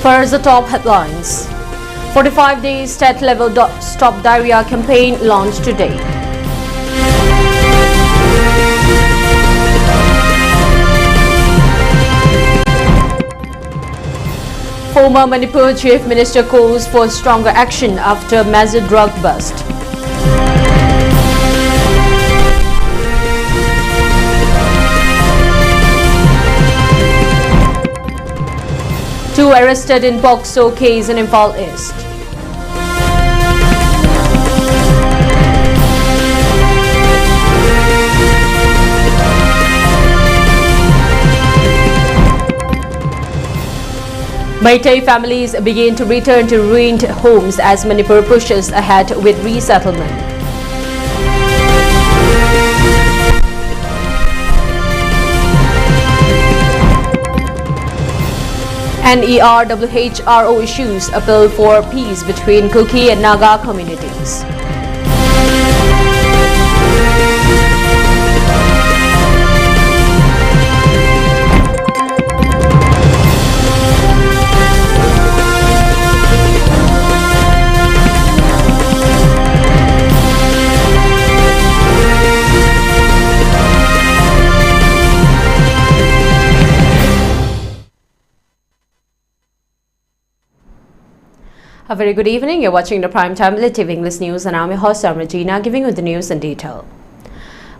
First, the top headlines. 45-day state-level Stop Diarrhea campaign launched today. Former Manipur Chief Minister calls for stronger action after massive drug bust. Two arrested in POCSO case in Imphal East. Meitei families begin to return to ruined homes as Manipur pushes ahead with resettlement. NERWHRO issues appeal for peace between Kuki and Naga communities. A very good evening. You're watching the Primetime ELITETV English News and I'm your host, Ragina, giving you the news in detail.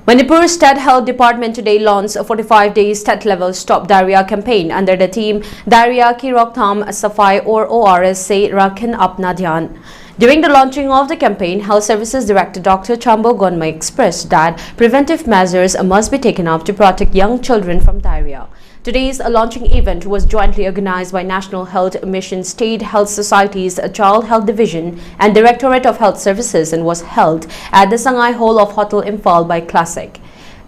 Manipur State Health Department today launched a 45-day state-level Stop Diarrhea campaign under the theme Diarrhea Ki Roktham Safai or ORS Se Rakhin Apna Dhyan. During the launching of the campaign, Health Services Director Dr. Chambo Gonma expressed that preventive measures must be taken up to protect young children from diarrhea. Today's launching event was jointly organized by National Health Mission State Health Society's Child Health Division and Directorate of Health Services and was held at the Sangai Hall of Hotel Imphal by Classic.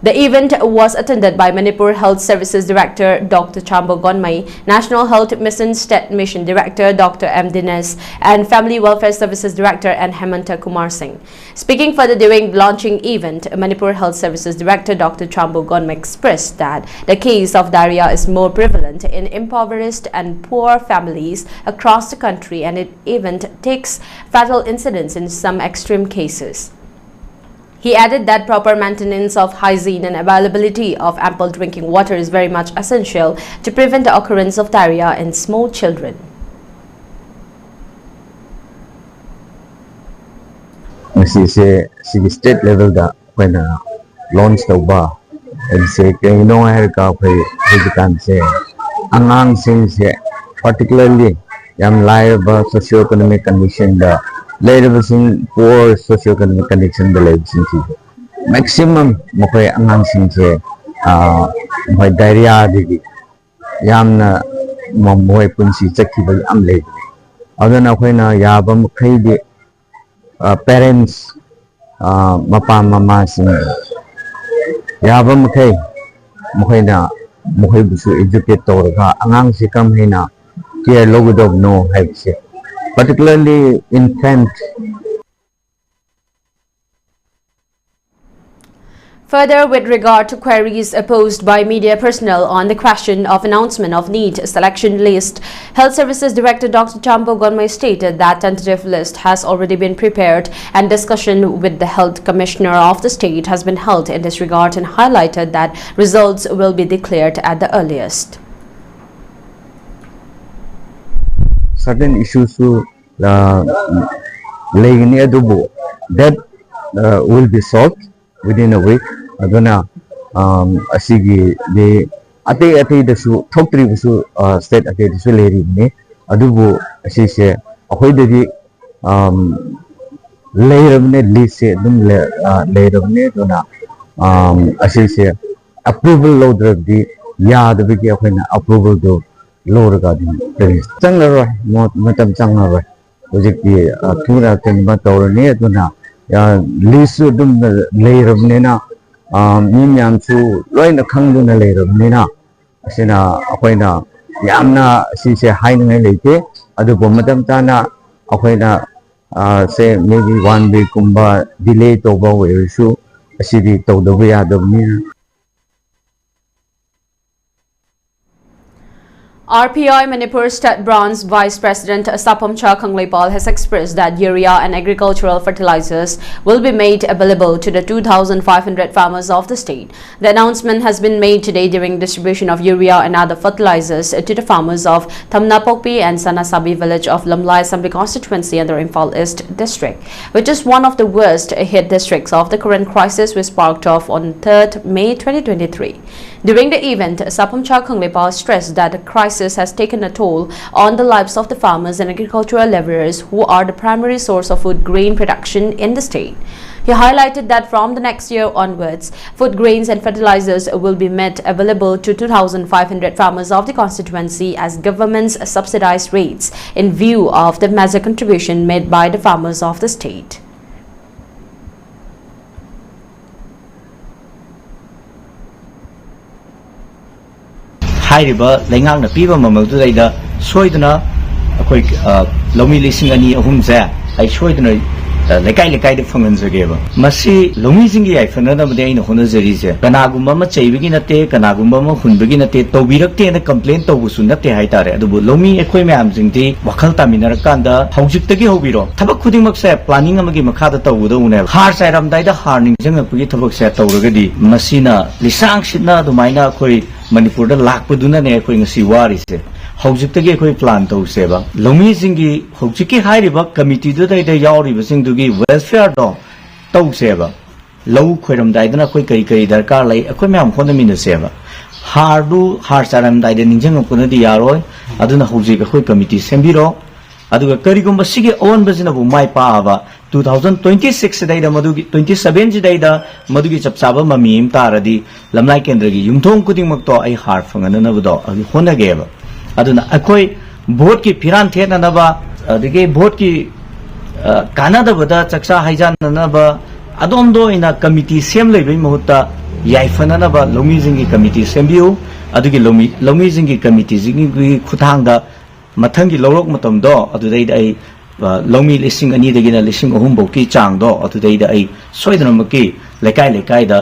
The event was attended by Manipur Health Services Director Dr. Chambo Gonmai, National Health Mission State Mission Director Dr. M. Dines, and Family Welfare Services Director and Hemanta Kumar Singh. Speaking further during the launching event, Manipur Health Services Director Dr. Chambo Gonmai expressed that the case of diarrhea is more prevalent in impoverished and poor families across the country and it even takes fatal incidents in some extreme cases. He added that proper maintenance of hygiene and availability of ample drinking water is very much essential to prevent the occurrence of diarrhea in small children. State level when launched the bar and say, you know, I can say, among things, particularly young liable socioeconomic condition. Later in poor socio-economic condition the maximum mokoy angang singse mokoy diarrhea digi yamna mokoy punsi chakhiba am le aduna khoina yaba mokai de parents mapa mama sing yaba mokai na mokoy busu educate torga angang si kam hina care logodob no haibse particularly infant. Further, with regard to queries posed by media personnel on the question of announcement of NEET selection list, Health Services Director Dr. Chambo Gonmai stated that tentative list has already been prepared and discussion with the Health Commissioner of the state has been held in this regard and highlighted that results will be declared at the earliest. Certain issues that will be solved within a week. Aduna asigi the ate the su top 3 su state ate the su leri ne adubu asi se akoi de lerabne list se dum lerabne dona asi se approval lo dragi ya the big approval do lower garden. Changar matam changar project the Tura Tenbatorne Duna Lisu Dum layer of Nena Miniam to Loin the Kanguna layer of Nena Sina Apoina Yamna Sise Haine Lake Adubo Madam Tana Apoina say maybe 1 week Kumba delay to go issue a city to the way of RPI Manipur State Branch Vice President Sapamcha Kangleipal has expressed that urea and agricultural fertilizers will be made available to the 2,500 farmers of the state. The announcement has been made today during distribution of urea and other fertilizers to the farmers of Thamnapokpi and Sanasabi village of Lamlai Assembly constituency under Imphal East district, which is one of the worst hit districts of the current crisis, which sparked off on 3rd May 2023. During the event, Sapamcha Kangleipal stressed that the crisis has taken a toll on the lives of the farmers and agricultural laborers who are the primary source of food grain production in the state. He highlighted that from the next year onwards, food grains and fertilizers will be made available to 2,500 farmers of the constituency as government's subsidized rates in view of the major contribution made by the farmers of the state. Hairiba lengang na piba mamag tu daida soidana akoi lomi lising ani ahum za ai soidana lekai de phangan jageba masi lomi jingi ai phana na bade ina hona jari je kanagumba ma chaibigi nate kanagumba ma hunbigi nate tobirakte na complain tobusu nate haitare adubu lomi ekoi mayam jingti wakhal taminar kanda haujiktagi hobiro thabak khuding mak se planning amagi makhada tawuda une har sairam daida harning jangapagi thabak se tawragadi masina lisang sitna dumaina akoi Manipur da lakpaduna ne akoi ngasi wari se haujiktagi akoi plan tawseba lomi jingi haujiki hairiba committee du dai yauri basing dugi welfare do tawseba low khoiram dai dana akoi kari darkar lai akoi myam khonda min seba har saram dai de ningjang ko na di yaroi aduna haujik akoi committee sembiro aduga karigumba sige on bazina bu mai pa aba 2026 daida madugi 27 daida madugi chapchaba mamim taradi lamlai kendragi yumthong kuding makto ai har phangana na budo agi hona geba aduna akoi vote ki phiran thena na ba adige vote ki kana da bada chaksa haijan na ba adom do ina committee sem leibai mahutta yai phana na ba lomi jingi committee sembiu adugi lomi jingi committee jingi khuthang da mathang gi lorok matam do adudai ai lomi lising ani dagina lising ahum boki chang do atudai da ai soidana maki lekai da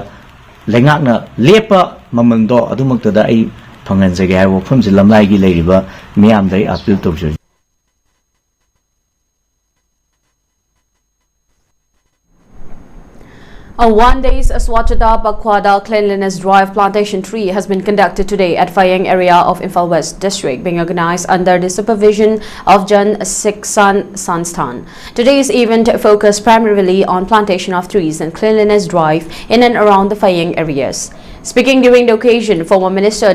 lengak na lepa mamang do adumakta da ai phangan jage ai wofam ji lamlai gi leiriba miyam dai appeal tawjoi. A one-day Swachhata Pakhwada Cleanliness Drive Plantation Tree has been conducted today at Phayang area of Imphal West District, being organized under the supervision of Jan Siksan Sansthan. Today's event focused primarily on plantation of trees and cleanliness drive in and around the Phayang areas. Speaking during the occasion, former Minister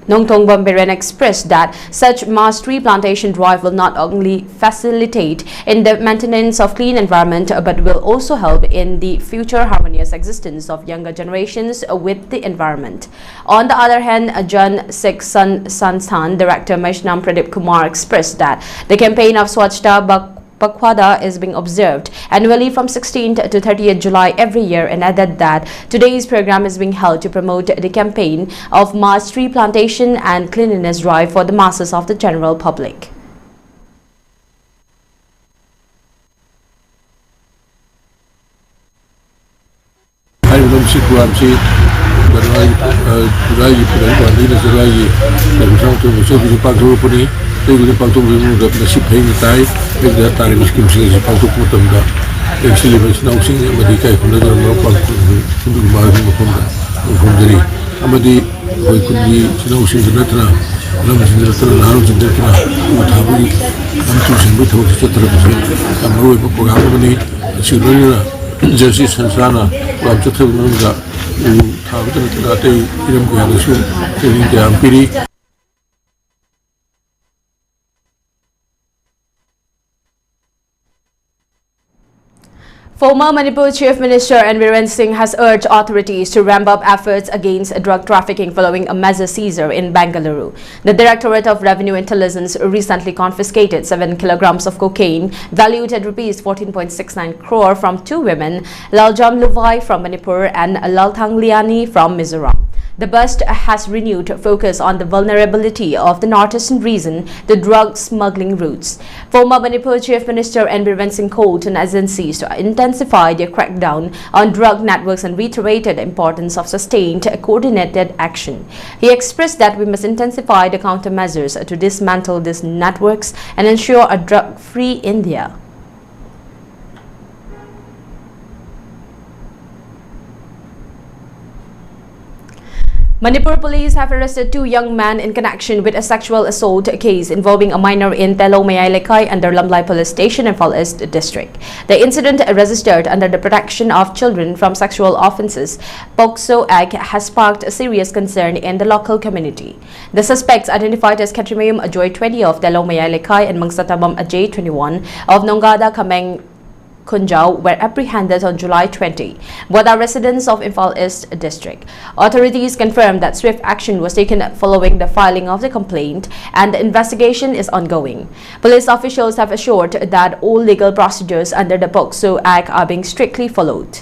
Nongthong Bambiren expressed that such mass tree plantation drive will not only facilitate in the maintenance of clean environment but will also help in the future harmonious existence of younger generations with the environment. On the other hand, Jan Siksan Sansthan Director Maishnam Pradip Kumar expressed that the campaign of Swachhata Pakhwada is being observed annually from 16th to 30th July every year, and added that today's program is being held to promote the campaign of mass tree plantation and cleanliness drive for the masses of the general public. Tengah pangtung ribu dah nasib hari ni tay, tengah tarik miskin sih pangtung putam dah. Yang sila macam nausing yang madikai kena dalam pangtung untuk mahal makom dari. Amadi koi kundi nausing jenatra, dalam jenatra lalu jenatra uthabi, amtu sembuh tahu jenatra besar. Amru ibu program ini siapa jersey sensana, amtu tahu nungga, uthabi jenatra tay iram kaya lesu, ini dia ampiri. Former Manipur Chief Minister Biren Singh has urged authorities to ramp up efforts against drug trafficking following a major seizure in Bengaluru. The Directorate of Revenue Intelligence recently confiscated 7 kilograms of cocaine valued at rupees 14.69 crore from 2 women, Laljam Luvai from Manipur and Lalthang Liani from Mizoram. The bust has renewed focus on the vulnerability of the northeastern region to drug smuggling routes. Former Manipur Chief Minister N. Biren Singh called on agencies to intensify their crackdown on drug networks and reiterated the importance of sustained coordinated action. He expressed that we must intensify the countermeasures to dismantle these networks and ensure a drug-free India. Manipur police have arrested 2 young men in connection with a sexual assault case involving a minor in Telomaya Lekai under Lamlai Police Station in Imphal East District. The incident, registered under the Protection of Children from Sexual Offences (POCSO) Act, has sparked serious concern in the local community. The suspects, identified as Katrimayum Ajoy 20 of Telomaya Lekai and Mangsatabam Ajay 21 of Nongada Kameng Kunjao were apprehended on July 20. Both are residents of Imphal East District. Authorities confirmed that swift action was taken following the filing of the complaint and the investigation is ongoing. Police officials have assured that all legal procedures under the POCSO Act are being strictly followed.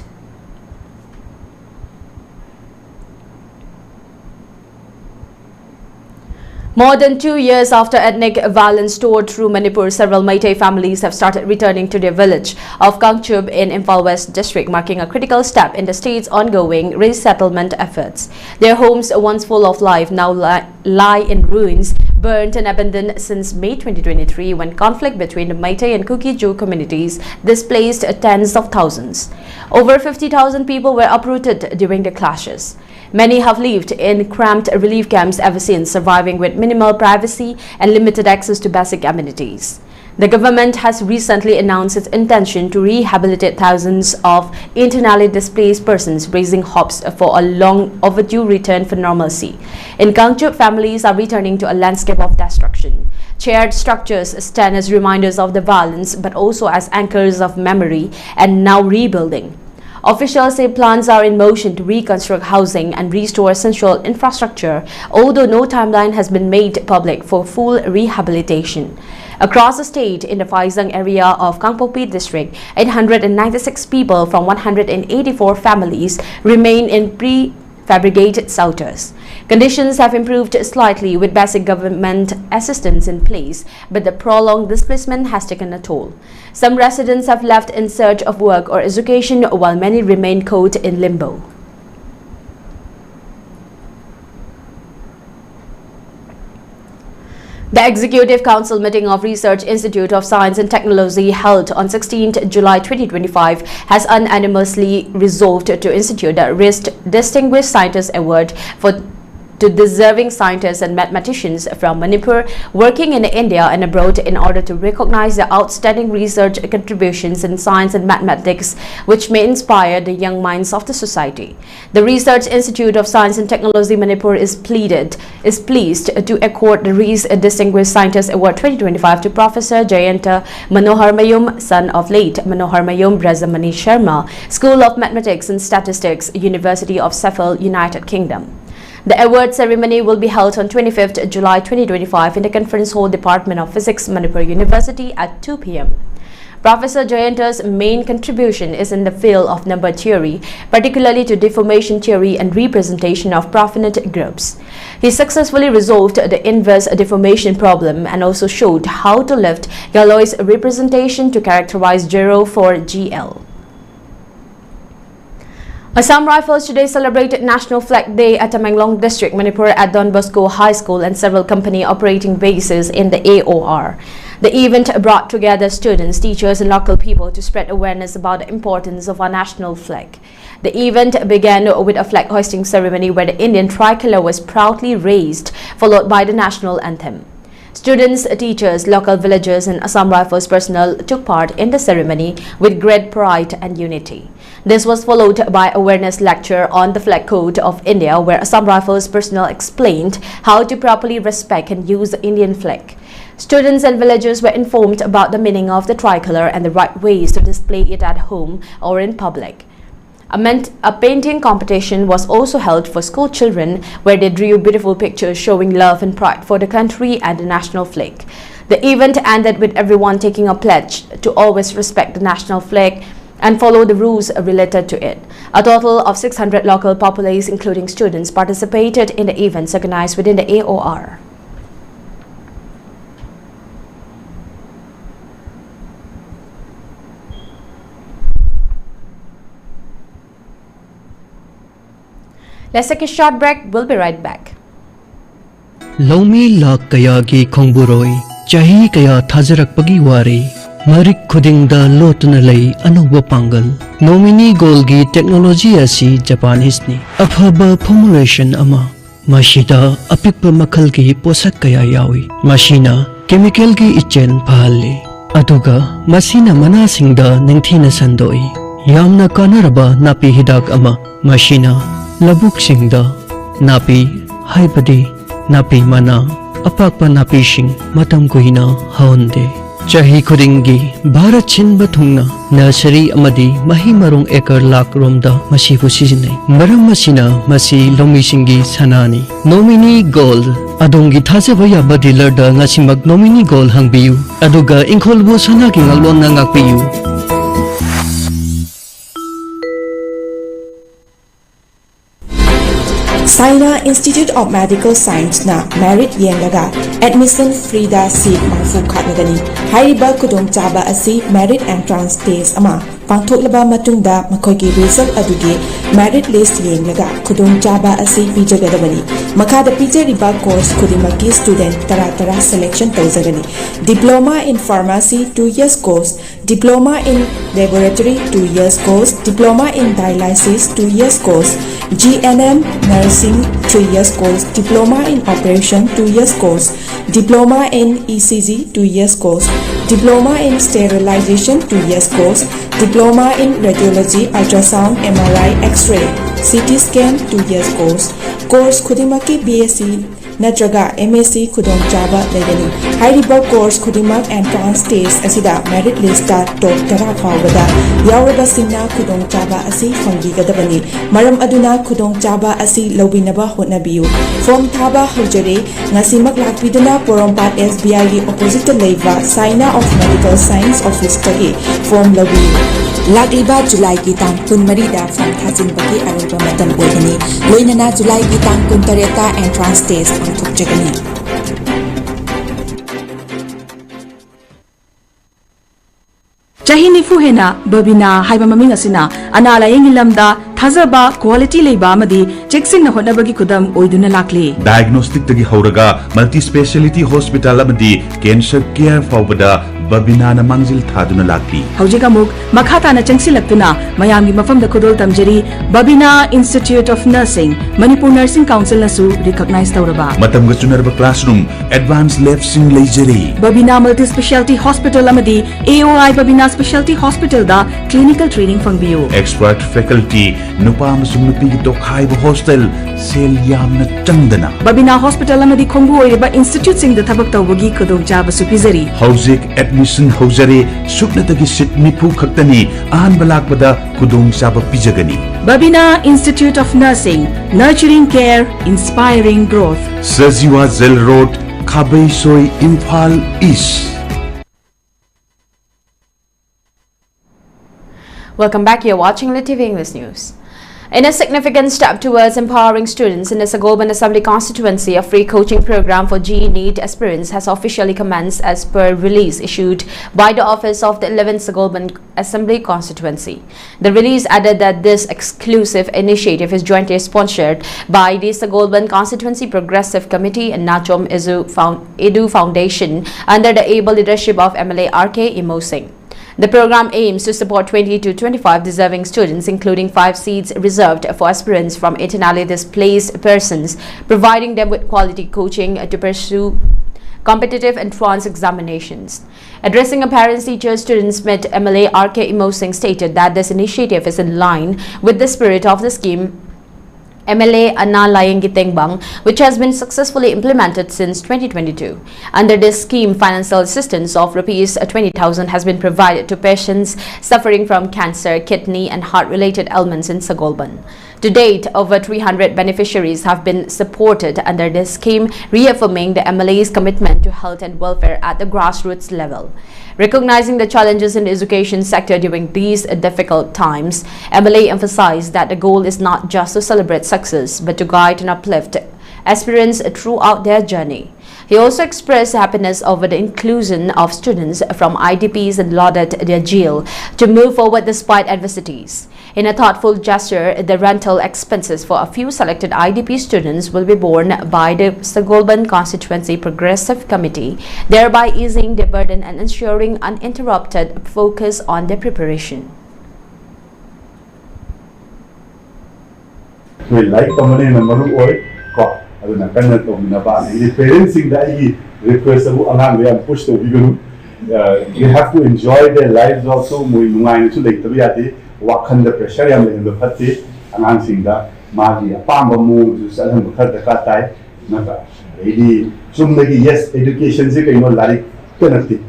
More than 2 years after ethnic violence tore through Manipur, several Meitei families have started returning to their village of Kangchub in Imphal West District, marking a critical step in the state's ongoing resettlement efforts. Their homes, once full of life, now lie in ruins, burnt and abandoned since May 2023, when conflict between the Meitei and Kuki-Jew communities displaced tens of thousands. Over 50,000 people were uprooted during the clashes. Many have lived in cramped relief camps ever since, surviving with minimal privacy and limited access to basic amenities. The government has recently announced its intention to rehabilitate thousands of internally displaced persons, raising hopes for a long overdue return for normalcy. In Kangchub, families are returning to a landscape of destruction. Shared structures stand as reminders of the violence, but also as anchors of memory and now rebuilding. Officials say plans are in motion to reconstruct housing and restore essential infrastructure, although no timeline has been made public for full rehabilitation. Across the state, in the Faizang area of Kangpopi district, 896 people from 184 families remain in prefabricated shelters. Conditions have improved slightly with basic government assistance in place, but the prolonged displacement has taken a toll. Some residents have left in search of work or education, while many remain caught in limbo. The Executive Council meeting of Research Institute of Science and Technology held on 16th July 2025 has unanimously resolved to institute the Distinguished Scientist Award to deserving scientists and mathematicians from Manipur working in India and abroad, in order to recognize the outstanding research contributions in science and mathematics which may inspire the young minds of the society. The Research Institute of Science and Technology Manipur is pleased to accord the Distinguished Scientist Award 2025 to Professor Jayanta Manohar Mayum, son of late Manohar Mayum Brazamani Sharma, School of Mathematics and Statistics, University of Sheffield, United Kingdom. The award ceremony will be held on 25th July 2025 in the Conference Hall, Department of Physics, Manipur University at 2 p.m. Professor Jayanta's main contribution is in the field of number theory, particularly to deformation theory and representation of profinite groups. He successfully resolved the inverse deformation problem and also showed how to lift Galois representation to characterize 0 for GL. Assam Rifles today celebrated National Flag Day at Tamenglong District, Manipur at Don Bosco High School and several company operating bases in the AOR. The event brought together students, teachers and local people to spread awareness about the importance of our national flag. The event began with a flag hoisting ceremony where the Indian tricolor was proudly raised, followed by the national anthem. Students, teachers, local villagers and Assam Rifles personnel took part in the ceremony with great pride and unity. This was followed by awareness lecture on the flag code of India, where Assam Rifles personnel explained how to properly respect and use the Indian flag. Students and villagers were informed about the meaning of the tricolor and the right ways to display it at home or in public. A painting competition was also held for school children, where they drew beautiful pictures showing love and pride for the country and the national flag. The event ended with everyone taking a pledge to always respect the national flag and follow the rules related to it. A total of 600 local populace, including students, participated in the events organized within the AOR. Let's take a short break. We'll be right back. Lomi lak kaya gi khongburoi chahi kaya thajarak pagi wari marik khudingda lotuna lei anuba pangal nomini golgi technology asi Japanese ni afaba formulation ama mashida apikpa makhal gi posak kaya yawi mashina chemical gi ichen phalle aduga masina manasingda ningthina sandoi yamna kanaraba napi hidak ama mashina labuk singda napi haibadi napi mana apakpa napi sing matam kuhina haonde chahi khudingi bharat chinba thungna nursery amadi mahi marung ekar lak romda masibu sizinai maram masina masi lomi singi sanani nomini gold adongi thajaba yaba dealer da ngasimag nomini gold hangbiu aduga ingkholbu sana ki ngalon na ngakpiu China Institute of Medical Science na merit yengaga admission free da seat marfu khatnagani haiba kudong chaba asi merit entrance test ama pangthoklaba matungda makhoigi result adugi merit list yengaga kudong chaba asi pijagadabani makada pijariba course khudimaki student tara selection tawjagani diploma in pharmacy 2 years course diploma in laboratory 2 years course diploma in dialysis 2 years course GNM nursing 3 years course diploma in operation 2 years course diploma in ECG 2 years course diploma in sterilization 2 years course diploma in radiology ultrasound MRI X-ray CT scan 2 years course khudimaki BSc natraga MSc khudong chaba legani haiba course khudimak entrance test asida merit list ta top tara fawada yawraba singna khudong chaba asi fangbigadabani maram aduna khudong chaba asi lobinaba hotnabiu form thaba hojare ngasimak lakpiduna porompat SBI gi opposite leva China of Medical Science office tagi form lobi Lagliba July ki tang kun marida form thajin baki araba matam oigani loinana July ki tang kun tareta entrance test thuk jagani Chahini fuhena babina haiba maming asina anala yengilamda thazaba quality leiba amadi checksing na honabagi kudam oiduna lakli diagnostic tagi hauraga multi speciality hospital amadi cancer care fawbada babina na mangzil thaduna lakli haujiga muk makhata na changsilaktuna mayamgi mafamda khudol tamjari babina Institute of Nursing Manipur Nursing Council nasu recognize tawraba matamga chunarba classroom advanced lab sing leijari babina multi speciality hospital amadi AOI babina specialty hospital da clinical training fangbiu expert faculty nupa amasung nupi gi tokhaiba hostel sel yamna changdana babina hospital amadi khongbu oiriba institute sing da thabak tawbagi khudong chaba supizari hauzik admission haujare suknatagi sit nipu khaktani ahan balakbada khudong chaba pijagani babina Institute of Nursing Nurturing Care Inspiring Growth Sajiwa Zel Road Khabai Soi Imphal East. Welcome back. You're watching ELITETV English News. In a significant step towards empowering students in the Sagolban Assembly constituency, a free coaching program for GE NEET aspirants has officially commenced as per release issued by the office of the 11th Sagolban Assembly constituency. The release added that this exclusive initiative is jointly sponsored by the Sagolban Constituency Progressive Committee and Nachom Edu Foundation under the able leadership of MLA RK Imosing. The program aims to support 20 to 25 deserving students, including 5 seats reserved for aspirants from internally displaced persons, providing them with quality coaching to pursue competitive entrance examinations. Addressing a parents-teachers students met, MLA RK Imosing stated that this initiative is in line with the spirit of the scheme MLA Anna Layengitengbang, which has been successfully implemented since 2022. Under this scheme, financial assistance of Rs 20,000 has been provided to patients suffering from cancer, kidney and heart-related ailments in Sagolban. To date, over 300 beneficiaries have been supported under this scheme, reaffirming the MLA's commitment to health and welfare at the grassroots level. Recognizing the challenges in the education sector during these difficult times, MLA emphasized that the goal is not just to celebrate success, but to guide and uplift aspirants throughout their journey. He also expressed happiness over the inclusion of students from IDPs and lauded their zeal to move forward despite adversities. In a thoughtful gesture, the rental expenses for a few selected IDP students will be borne by the Sagolban Constituency Progressive Committee, thereby easing their burden and ensuring uninterrupted focus on their preparation. We like commonly number one. Aduna kanna to minaba the parents sing da I request abu alang we am push to bigunu you have to enjoy their lives also mui nungai chu lek tabi ati wakhan the pressure yam le phatti anang sing da magi apamba mu ju salam khat da ka tai naka really sumdagi yes education se kaino lari kanati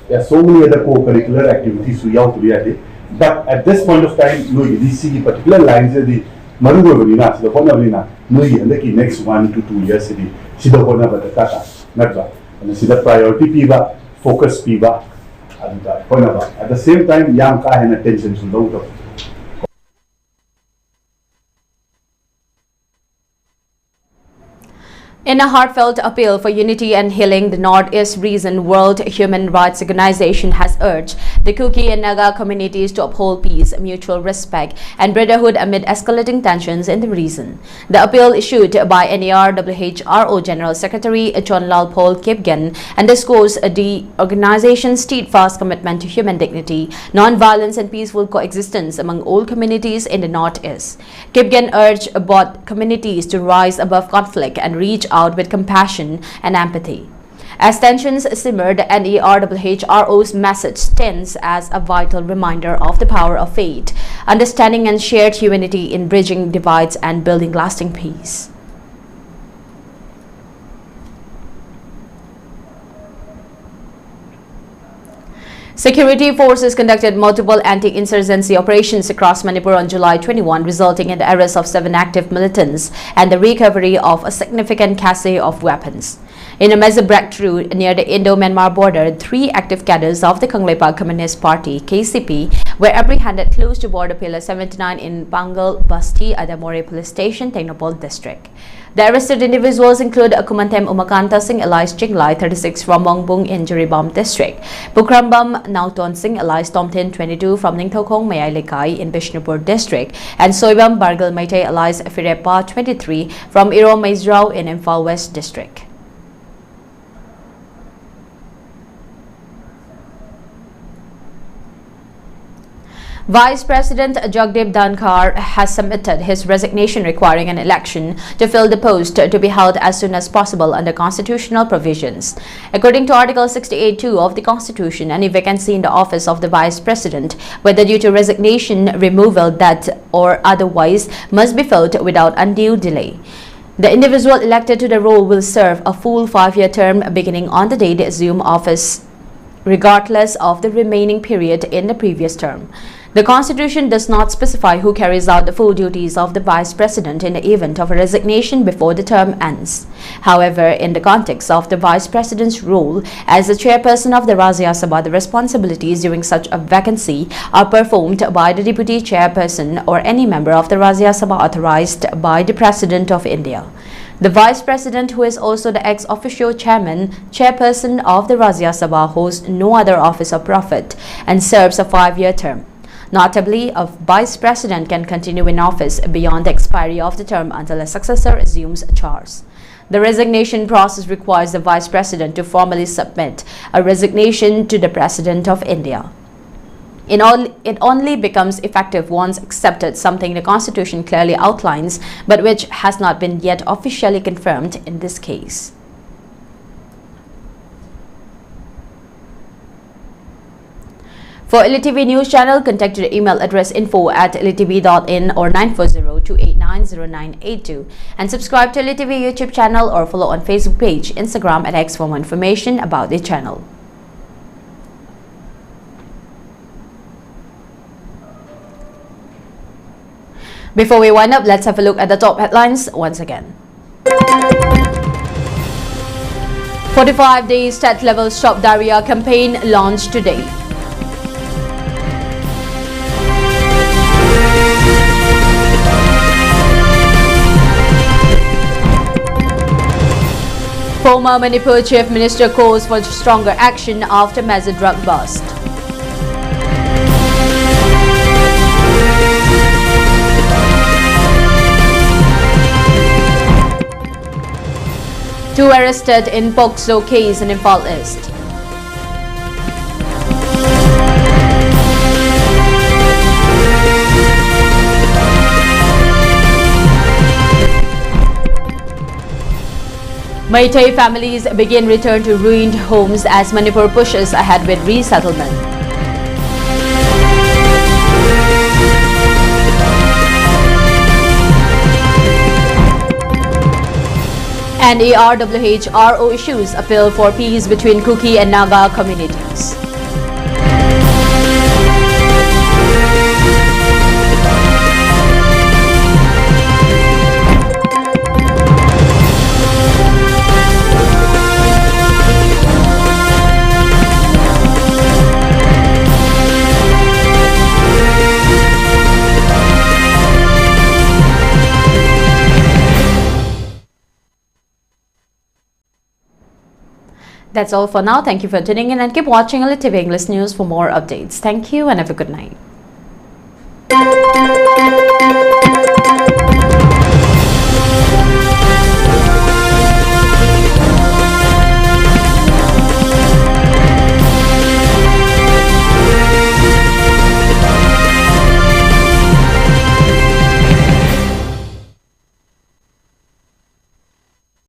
there are so many other co-curricular activities we have to be ati but at this point of time no DC particular lines the Marugorina, the Honavina, no, next 1 to 2 years, see the Honava the Kata, Natra, and see the priority Piva, focus Piva, and Honava. At the same time, young Ka and attention to the In a heartfelt appeal for unity and healing, the Northeast Region World Human Rights Organization has urged the Kuki and Naga communities to uphold peace, mutual respect, and brotherhood amid escalating tensions in the region. The appeal issued by NERWHRO General Secretary Chonlal Paul Kipgen underscores the organization's steadfast commitment to human dignity, non-violence, and peaceful coexistence among all communities in the Northeast. Kipgen urged both communities to rise above conflict and reach out with compassion and empathy. As tensions simmer, the NERWHRO's message stands as a vital reminder of the power of faith, understanding, and shared humanity in bridging divides and building lasting peace. Security forces conducted multiple anti-insurgency operations across Manipur on July 21, resulting in the arrest of 7 active militants and the recovery of a significant cache of weapons. In a major breakthrough near the Indo-Myanmar border, 3 active cadres of the Kanglepa Communist Party (KCP) were apprehended close to border pillar 79 in Pangal Basti Adamore Police Station, Technopol District. The arrested individuals include Akumantem Umakanta Singh alias Chinglai, 36 from Mongbung in Jiribam District, Bukrambam Nauton Singh alias Tomtin, 22 from Ningthokong Mayai Lekai in Bishnupur District, and Soyam Bargal Maitei alias Firepa, 23 from Iro Maizrao in Imphal West District. Vice President Jagdeep Dhankar has submitted his resignation requiring an election to fill the post to be held as soon as possible under constitutional provisions. According to Article 68(2) of the Constitution, any vacancy in the office of the Vice President, whether due to resignation, removal, death, or otherwise, must be filled without undue delay. The individual elected to the role will serve a full 5-year term beginning on the day they assume office, regardless of the remaining period in the previous term. The Constitution does not specify who carries out the full duties of the Vice President in the event of a resignation before the term ends. However, in the context of the Vice President's role as the chairperson of the Rajya Sabha, the responsibilities during such a vacancy are performed by the Deputy Chairperson or any member of the Rajya Sabha authorized by the President of India. The Vice President, who is also the ex officio chairperson of the Rajya Sabha, holds no other office of profit and serves a 5-year term. Notably, a Vice President can continue in office beyond the expiry of the term until a successor assumes charge. The resignation process requires the Vice President to formally submit a resignation to the President of India. It only becomes effective once accepted, something the Constitution clearly outlines, but which has not been yet officially confirmed in this case. For ELITETV News Channel, contact the email address info@elitv.in or 940-289-0982 and subscribe to ELITETV YouTube channel or follow on Facebook page, Instagram and X for more information about the channel. Before we wind up, let's have a look at the top headlines once again. 45-day state-level Stop Diarrhea campaign launched today. Former Manipur Chief Minister calls for stronger action after massive drug bust. Two arrested in POCSO case in Impal East. Meitei families begin return to ruined homes as Manipur pushes ahead with resettlement. And ARWH-RO issues appeal for peace between Kuki and Naga communities. That's all for now. Thank you for tuning in and keep watching ELITETV English News for more updates. Thank you and have a good night.